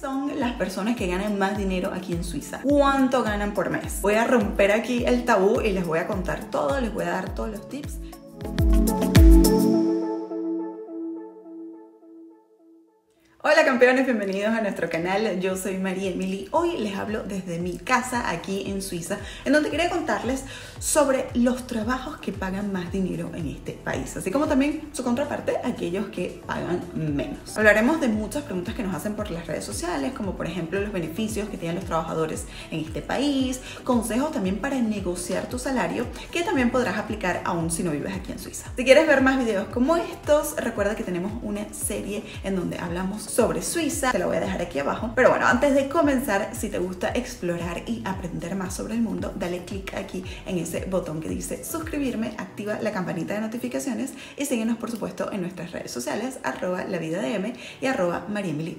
son las personas que ganan más dinero aquí en Suiza? ¿Cuánto ganan por mes? Voy a romper aquí el tabú y les voy a contar todo, les voy a dar todos los tips. Hola campeones, bienvenidos a nuestro canal. Yo soy María Emily. Hoy les hablo desde mi casa aquí en Suiza, en donde quería contarles sobre los trabajos que pagan más dinero en este país, así como también su contraparte, aquellos que pagan menos. Hablaremos de muchas preguntas que nos hacen por las redes sociales, como por ejemplo los beneficios que tienen los trabajadores en este país, consejos también para negociar tu salario, que también podrás aplicar aún si no vives aquí en Suiza. Si quieres ver más videos como estos, recuerda que tenemos una serie en donde hablamos sobre Suiza, te la voy a dejar aquí abajo. Pero bueno, antes de comenzar, si te gusta explorar y aprender más sobre el mundo, dale click aquí en ese botón que dice suscribirme, activa la campanita de notificaciones y síguenos por supuesto en nuestras redes sociales, @lavidadm y @mariemily_.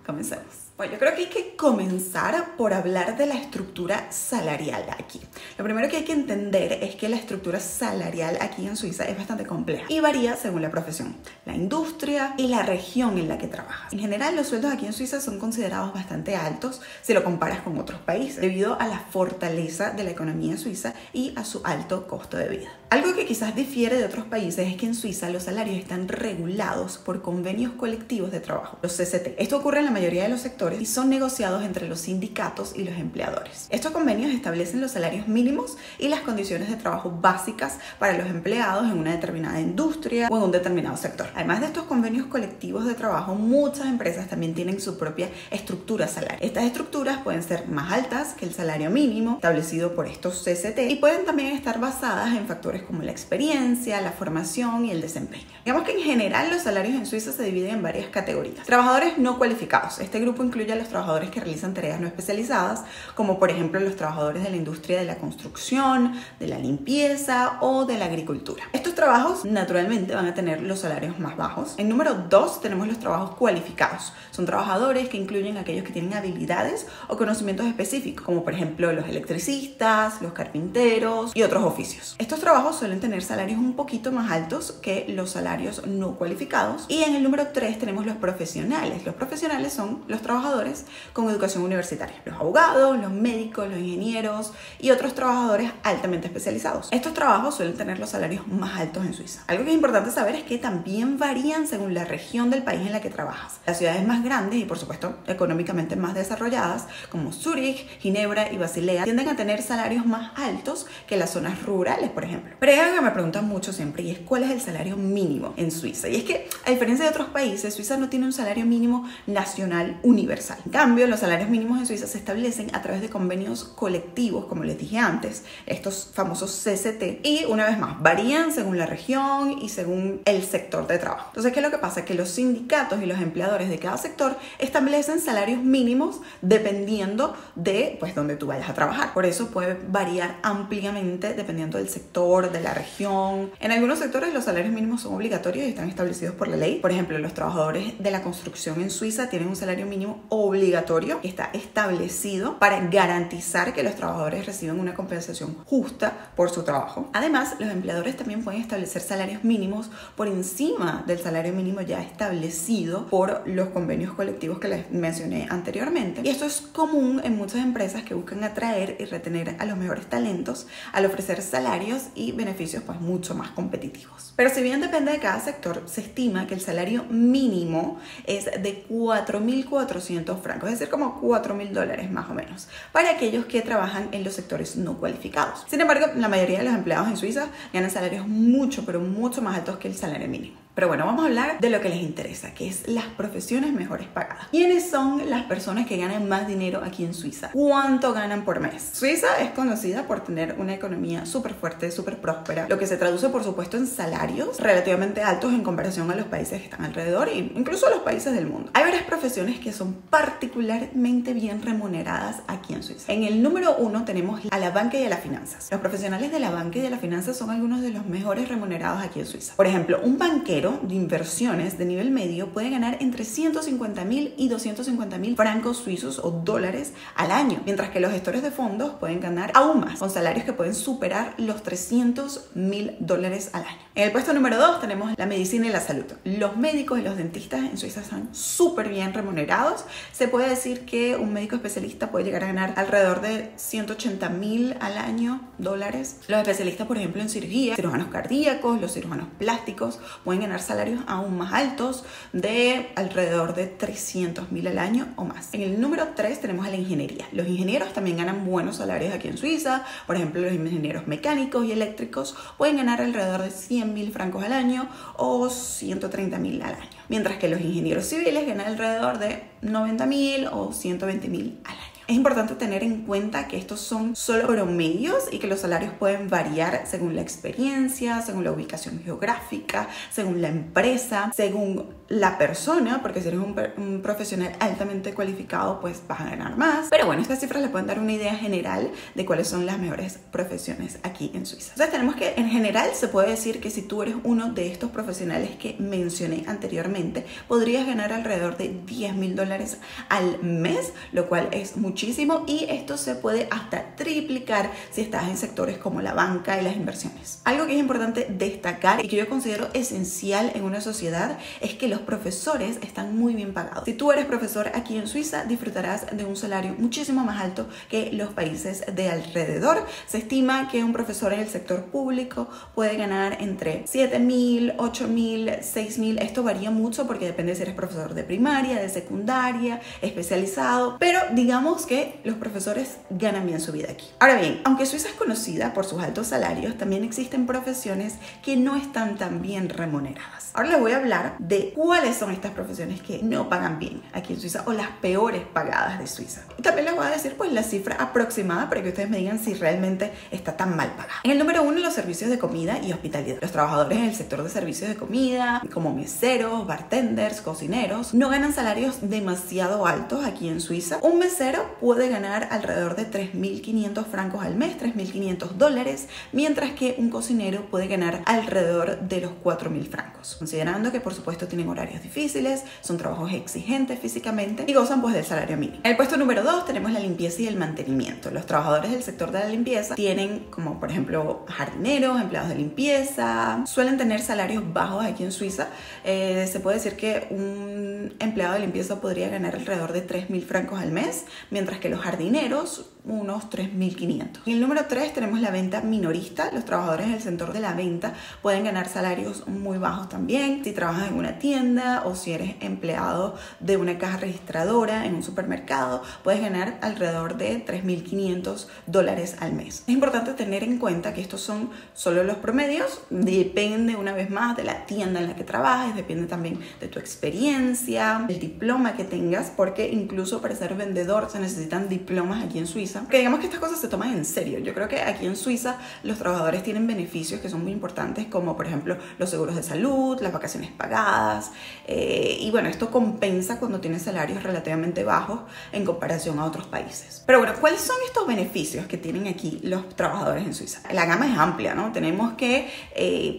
Comencemos. Bueno, yo creo que hay que comenzar por hablar de la estructura salarial aquí. Lo primero que hay que entender es que la estructura salarial aquí en Suiza es bastante compleja y varía según la profesión, la industria y la región en la que trabajas. En general, los sueldos aquí en Suiza son considerados bastante altos si lo comparas con otros países, debido a la fortaleza de la economía suiza y a su alto costo de vida. Algo que quizás difiere de otros países es que en Suiza los salarios están regulados por convenios colectivos de trabajo, los CCT. Esto ocurre en la mayoría de los sectores y son negociados entre los sindicatos y los empleadores. Estos convenios establecen los salarios mínimos y las condiciones de trabajo básicas para los empleados en una determinada industria o en un determinado sector. Además de estos convenios colectivos de trabajo, muchas empresas también tienen su propia estructura salarial. Estas estructuras pueden ser más altas que el salario mínimo establecido por estos CCT y pueden también estar basadas en factores como la experiencia, la formación y el desempeño. Digamos que en general los salarios en Suiza se dividen en varias categorías. Trabajadores no cualificados. Este grupo incluye a los trabajadores que realizan tareas no especializadas, como por ejemplo los trabajadores de la industria de la construcción, de la limpieza o de la agricultura. Estos trabajos naturalmente van a tener los salarios más bajos. En número 2 tenemos los trabajos cualificados. Son trabajadores que incluyen aquellos que tienen habilidades o conocimientos específicos, como por ejemplo los electricistas, los carpinteros y otros oficios. Estos trabajos suelen tener salarios un poquito más altos que los salarios no cualificados. Y en el número 3 tenemos los profesionales. Los profesionales son los trabajadores con educación universitaria, los abogados, los médicos, los ingenieros y otros trabajadores altamente especializados. Estos trabajos suelen tener los salarios más altos en Suiza. Algo que es importante saber es que también varían según la región del país en la que trabajas. Las ciudades más grandes y por supuesto económicamente más desarrolladas, como Zúrich, Ginebra y Basilea, tienden a tener salarios más altos que las zonas rurales, por ejemplo. Pero hay algo que me preguntan mucho siempre y es ¿cuál es el salario mínimo en Suiza? Y es que a diferencia de otros países, Suiza no tiene un salario mínimo nacional universal. En cambio, los salarios mínimos en Suiza se establecen a través de convenios colectivos, como les dije antes, estos famosos CCT, y una vez más, varían según la región y según el sector de trabajo. Entonces, ¿qué es lo que pasa? Que los sindicatos y los empleadores de cada sector establecen salarios mínimos dependiendo de, pues, donde tú vayas a trabajar. Por eso puede variar ampliamente dependiendo del sector, de la región. En algunos sectores los salarios mínimos son obligatorios y están establecidos por la ley. Por ejemplo, los trabajadores de la construcción en Suiza tienen un salario mínimo obligatorio que está establecido para garantizar que los trabajadores reciben una compensación justa por su trabajo. Además, los empleadores también pueden establecer salarios mínimos por encima del salario mínimo ya establecido por los convenios colectivos que les mencioné anteriormente. Y esto es común en muchas empresas que buscan atraer y retener a los mejores talentos al ofrecer salarios y beneficios pues mucho más competitivos. Pero si bien depende de cada sector, se estima que el salario mínimo es de 4.400 francos, es decir, como $4.000 más o menos, para aquellos que trabajan en los sectores no cualificados. Sin embargo, la mayoría de los empleados en Suiza ganan salarios mucho, pero mucho más altos que el salario mínimo. Pero bueno, vamos a hablar de lo que les interesa, que es las profesiones mejores pagadas. ¿Quiénes son las personas que ganan más dinero aquí en Suiza? ¿Cuánto ganan por mes? Suiza es conocida por tener una economía súper fuerte, súper próspera, lo que se traduce por supuesto en salarios relativamente altos en comparación a los países que están alrededor e incluso a los países del mundo. Hay varias profesiones que son particularmente bien remuneradas aquí en Suiza. En el número 1 tenemos a la banca y a las finanzas. Los profesionales de la banca y de las finanzas son algunos de los mejores remunerados aquí en Suiza. Por ejemplo, un banquero ingeniero de inversiones de nivel medio puede ganar entre 150.000 y 250.000 francos suizos o dólares al año, mientras que los gestores de fondos pueden ganar aún más, con salarios que pueden superar los 300.000 dólares al año. En el puesto número 2 tenemos la medicina y la salud. Los médicos y los dentistas en Suiza están súper bien remunerados. Se puede decir que un médico especialista puede llegar a ganar alrededor de 180.000 al año dólares. Los especialistas, por ejemplo, en cirugía, cirujanos cardíacos, los cirujanos plásticos, pueden ganar salarios aún más altos de alrededor de 300.000 al año o más. En el número 3 tenemos a la ingeniería. Los ingenieros también ganan buenos salarios aquí en Suiza. Por ejemplo, los ingenieros mecánicos y eléctricos pueden ganar alrededor de 100.000 francos al año o 130.000 al año, mientras que los ingenieros civiles ganan alrededor de 90.000 o 120.000 al año. Es importante tener en cuenta que estos son solo promedios y que los salarios pueden variar según la experiencia, según la ubicación geográfica, según la empresa, según la persona, porque si eres un profesional altamente cualificado, pues vas a ganar más. Pero bueno, estas cifras le pueden dar una idea general de cuáles son las mejores profesiones aquí en Suiza. Entonces tenemos que, en general, se puede decir que si tú eres uno de estos profesionales que mencioné anteriormente, podrías ganar alrededor de 10.000 dólares al mes, lo cual es muchísimo, y esto se puede hasta triplicar si estás en sectores como la banca y las inversiones. Algo que es importante destacar y que yo considero esencial en una sociedad es que los profesores están muy bien pagados. Si tú eres profesor aquí en Suiza, disfrutarás de un salario muchísimo más alto que los países de alrededor. Se estima que un profesor en el sector público puede ganar entre 7.000, 8.000, 6.000. Esto varía mucho porque depende si eres profesor de primaria, de secundaria, especializado, pero digamos que los profesores ganan bien su vida aquí. Ahora bien, aunque Suiza es conocida por sus altos salarios, también existen profesiones que no están tan bien remuneradas. Ahora les voy a hablar de cuáles son estas profesiones que no pagan bien aquí en Suiza o las peores pagadas de Suiza. Y también les voy a decir pues la cifra aproximada para que ustedes me digan si realmente está tan mal pagada. En el número 1, los servicios de comida y hospitalidad. Los trabajadores en el sector de servicios de comida, como meseros, bartenders, cocineros, no ganan salarios demasiado altos aquí en Suiza. Un mesero puede ganar alrededor de 3.500 francos al mes, 3.500 dólares, mientras que un cocinero puede ganar alrededor de los 4.000 francos. Considerando que por supuesto tienen horarios difíciles, son trabajos exigentes físicamente y gozan pues del salario mínimo. En el puesto número 2 tenemos la limpieza y el mantenimiento. Los trabajadores del sector de la limpieza tienen como por ejemplo jardineros, empleados de limpieza, suelen tener salarios bajos aquí en Suiza. Se puede decir que un empleado de limpieza podría ganar alrededor de 3.000 francos al mes, mientras que los jardineros unos 3.500. En el número 3 tenemos la venta minorista. Los trabajadores del sector de la venta pueden ganar salarios muy bajos también. Si trabajas en una tienda o si eres empleado de una caja registradora en un supermercado, puedes ganar alrededor de 3.500 dólares al mes. Es importante tener en cuenta que estos son solo los promedios. Depende una vez más de la tienda en la que trabajes, depende también de tu experiencia, el diploma que tengas, porque incluso para ser vendedor se necesitan diplomas aquí en Suiza. Que digamos que estas cosas se toman en serio. Yo creo que aquí en Suiza los trabajadores tienen beneficios que son muy importantes, como por ejemplo los seguros de salud, las vacaciones pagadas, y bueno, esto compensa cuando tienes salarios relativamente bajos en comparación a otros países. Pero bueno, ¿cuáles son estos beneficios que tienen aquí los trabajadores en Suiza? La gama es amplia, ¿no? Tenemos que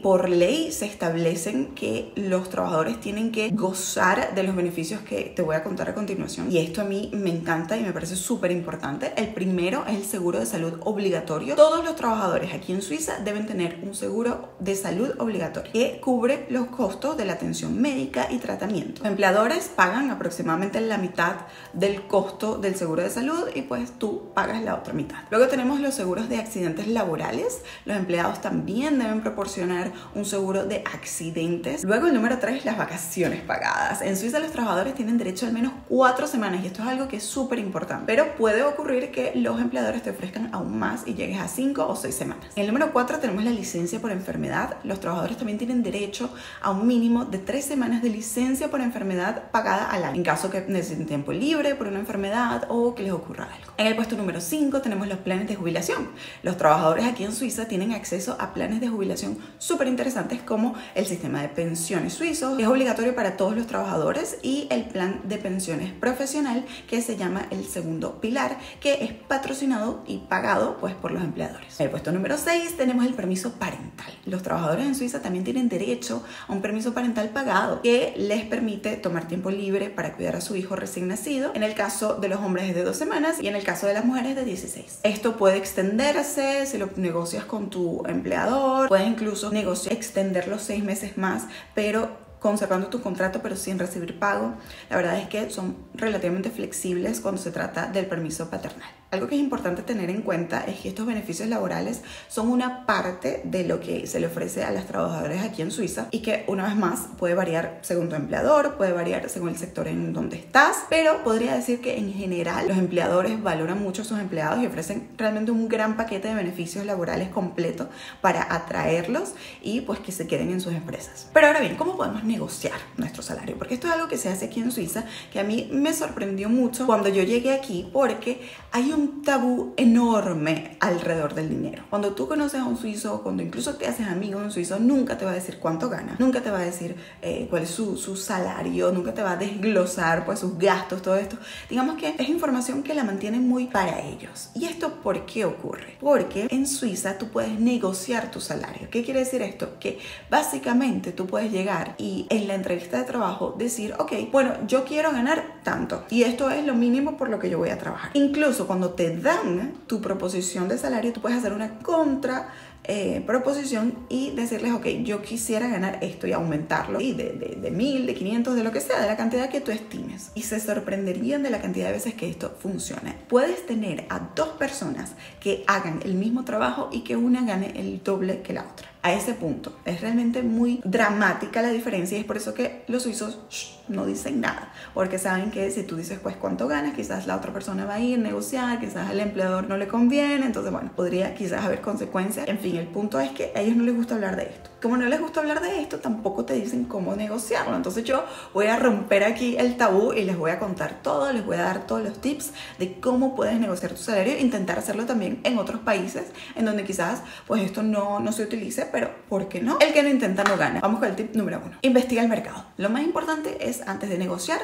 por ley se establecen que los trabajadores tienen que gozar de los beneficios que te voy a contar a continuación, y esto a mí me encanta y me parece súper importante. El primero es el seguro de salud obligatorio. Todos los trabajadores aquí en Suiza deben tener un seguro de salud obligatorio que cubre los costos de la atención médica y tratamiento. Los empleadores pagan aproximadamente la mitad del costo del seguro de salud y pues tú pagas la otra mitad. Luego tenemos los seguros de accidentes laborales. Los empleados también deben proporcionar un seguro de accidentes. Luego el número 3, las vacaciones pagadas. En Suiza los trabajadores tienen derecho a al menos 4 semanas y esto es algo que es súper importante, pero puede ocurrir que los empleadores te ofrezcan aún más y llegues a 5 o 6 semanas. En el número 4 tenemos la licencia por enfermedad. Los trabajadores también tienen derecho a un mínimo de 3 semanas de licencia por enfermedad pagada al año, en caso que necesiten tiempo libre por una enfermedad o que les ocurra algo. En el puesto número 5 tenemos los planes de jubilación. Los trabajadores aquí en Suiza tienen acceso a planes de jubilación súper interesantes como el sistema de pensiones suizos, que es obligatorio para todos los trabajadores, y el plan de pensiones profesional que se llama el segundo pilar, que es patrocinado y pagado pues por los empleadores. En el puesto número 6 tenemos el permiso parental. Los trabajadores en Suiza también tienen derecho a un permiso parental pagado que les permite tomar tiempo libre para cuidar a su hijo recién nacido. En el caso de los hombres es de 2 semanas y en el caso de las mujeres de 16. Esto puede extenderse si lo negocias con tu empleador. Puedes incluso negociar extender los 6 meses más, pero conservando tu contrato pero sin recibir pago. La verdad es que son relativamente flexibles cuando se trata del permiso paternal. Algo que es importante tener en cuenta es que estos beneficios laborales son una parte de lo que se le ofrece a las trabajadoras aquí en Suiza y que una vez más puede variar según tu empleador, puede variar según el sector en donde estás, pero podría decir que en general los empleadores valoran mucho a sus empleados y ofrecen realmente un gran paquete de beneficios laborales completo para atraerlos y pues que se queden en sus empresas. Pero ahora bien, ¿cómo podemos negociar nuestro salario? Porque esto es algo que se hace aquí en Suiza que a mí me sorprendió mucho cuando yo llegué aquí, porque hay un tabú enorme alrededor del dinero. Cuando tú conoces a un suizo, cuando incluso te haces amigo de un suizo, nunca te va a decir cuánto gana, nunca te va a decir cuál es su salario, nunca te va a desglosar pues sus gastos, todo esto. Digamos que es información que la mantienen muy para ellos. ¿Y esto por qué ocurre? Porque en Suiza tú puedes negociar tu salario. ¿Qué quiere decir esto? Que básicamente tú puedes llegar y en la entrevista de trabajo decir, ok, bueno, yo quiero ganar tanto y esto es lo mínimo por lo que yo voy a trabajar. Incluso cuando te dan tu proposición de salario, tú puedes hacer una proposición y decirles, ok, yo quisiera ganar esto y aumentarlo y de 1000, de 500, de lo que sea, de la cantidad que tú estimes, y se sorprenderían de la cantidad de veces que esto funciona. Puedes tener a 2 personas que hagan el mismo trabajo y que una gane el doble que la otra. A ese punto es realmente muy dramática la diferencia y es por eso que los suizos no dicen nada, porque saben que si tú dices pues cuánto ganas, quizás la otra persona va a ir a negociar, quizás al empleador no le conviene, entonces bueno, podría quizás haber consecuencias. En fin, el punto es que a ellos no les gusta hablar de esto. Como no les gusta hablar de esto, tampoco te dicen cómo negociarlo. Entonces yo voy a romper aquí el tabú y les voy a contar todo, les voy a dar todos los tips de cómo puedes negociar tu salario e intentar hacerlo también en otros países en donde quizás pues esto no se utilice, pero ¿por qué no? El que no intenta no gana. Vamos con el tip número 1. Investiga el mercado. Lo más importante es, antes de negociar,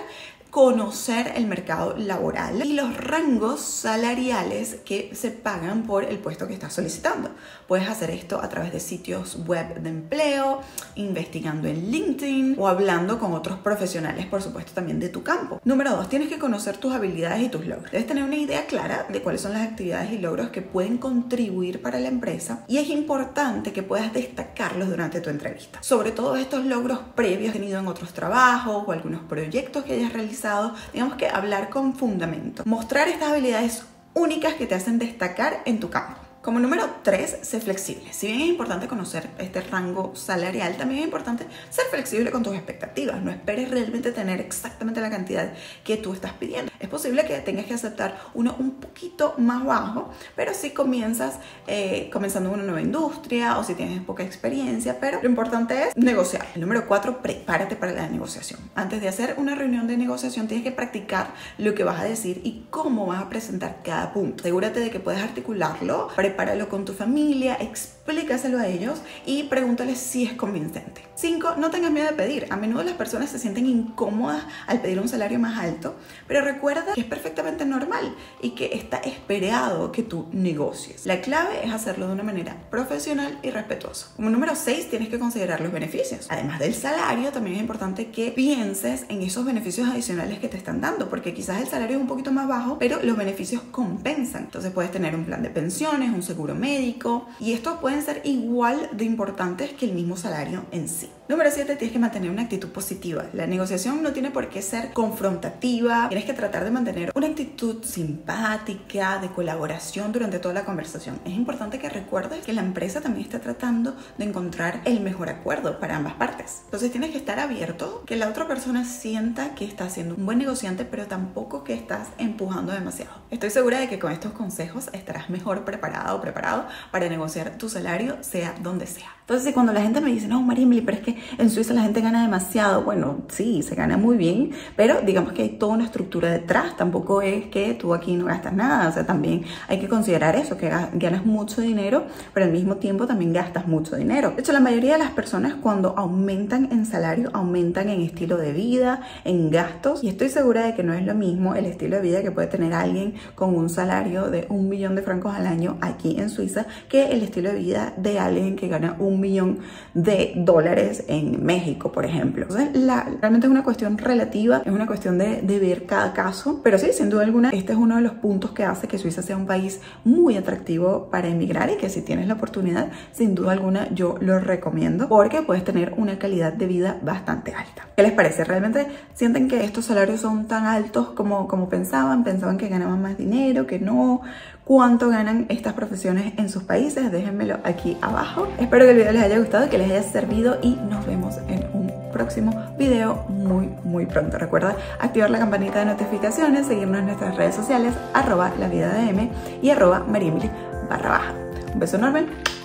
conocer el mercado laboral y los rangos salariales que se pagan por el puesto que estás solicitando. Puedes hacer esto a través de sitios web de empleo, investigando en LinkedIn o hablando con otros profesionales, por supuesto, también de tu campo. Número 2, tienes que conocer tus habilidades y tus logros. Debes tener una idea clara de cuáles son las actividades y logros que pueden contribuir para la empresa y es importante que puedas destacarlos durante tu entrevista. Sobre todo estos logros previos tenido en otros trabajos o algunos proyectos que hayas realizado. Digamos que hablar con fundamento. Mostrar estas habilidades únicas que te hacen destacar en tu campo. Como número 3, sé flexible. Si bien es importante conocer este rango salarial, también es importante ser flexible con tus expectativas. No esperes realmente tener exactamente la cantidad que tú estás pidiendo. Es posible que tengas que aceptar uno un poquito más bajo, pero si comienzas comenzando una nueva industria o si tienes poca experiencia, pero lo importante es negociar. El número 4, prepárate para la negociación. Antes de hacer una reunión de negociación, tienes que practicar lo que vas a decir y cómo vas a presentar cada punto. Asegúrate de que puedes articularlo, prepáralo con tu familia, explícaselo a ellos y pregúntales si es convincente. 5, no tengas miedo de pedir. A menudo las personas se sienten incómodas al pedir un salario más alto, pero recuerda que es perfectamente normal y que está esperado que tú negocies. La clave es hacerlo de una manera profesional y respetuosa. Como número 6, tienes que considerar los beneficios. Además del salario, también es importante que pienses en esos beneficios adicionales que te están dando, porque quizás el salario es un poquito más bajo, pero los beneficios compensan. Entonces puedes tener un plan de pensiones, un seguro médico, y estos pueden ser igual de importantes que el mismo salario en sí. Número 7, tienes que mantener una actitud positiva. La negociación no tiene por qué ser confrontativa. Tienes que tratar de mantener una actitud simpática, de colaboración durante toda la conversación. Es importante que recuerdes que la empresa también está tratando de encontrar el mejor acuerdo para ambas partes. Entonces tienes que estar abierto, que la otra persona sienta que estás siendo un buen negociante, pero tampoco que estás empujando demasiado. Estoy segura de que con estos consejos estarás mejor preparado o preparado para negociar tu salario, sea donde sea. Entonces, cuando la gente me dice, no, María Emily, pero es que que en Suiza la gente gana demasiado. Bueno, sí, se gana muy bien, pero digamos que hay toda una estructura detrás. Tampoco es que tú aquí no gastas nada, o sea, también hay que considerar eso, que ganas mucho dinero, pero al mismo tiempo también gastas mucho dinero. De hecho, la mayoría de las personas cuando aumentan en salario, aumentan en estilo de vida, en gastos, y estoy segura de que no es lo mismo el estilo de vida que puede tener alguien con un salario de 1 millón de francos al año aquí en Suiza que el estilo de vida de alguien que gana 1 millón de dólares en México, por ejemplo. Entonces, realmente es una cuestión relativa, es una cuestión de ver cada caso, pero sí, sin duda alguna, este es uno de los puntos que hace que Suiza sea un país muy atractivo para emigrar y que si tienes la oportunidad, sin duda alguna, yo lo recomiendo porque puedes tener una calidad de vida bastante alta. ¿Qué les parece? ¿Realmente sienten que estos salarios son tan altos como pensaban? ¿Pensaban que ganaban más dinero, que no? ¿Cuánto ganan estas profesiones en sus países? Déjenmelo aquí abajo. Espero que el video les haya gustado, que les haya servido y nos vemos en un próximo video muy pronto. Recuerda activar la campanita de notificaciones, seguirnos en nuestras redes sociales @lavidadm y @mariemily_. Un beso enorme.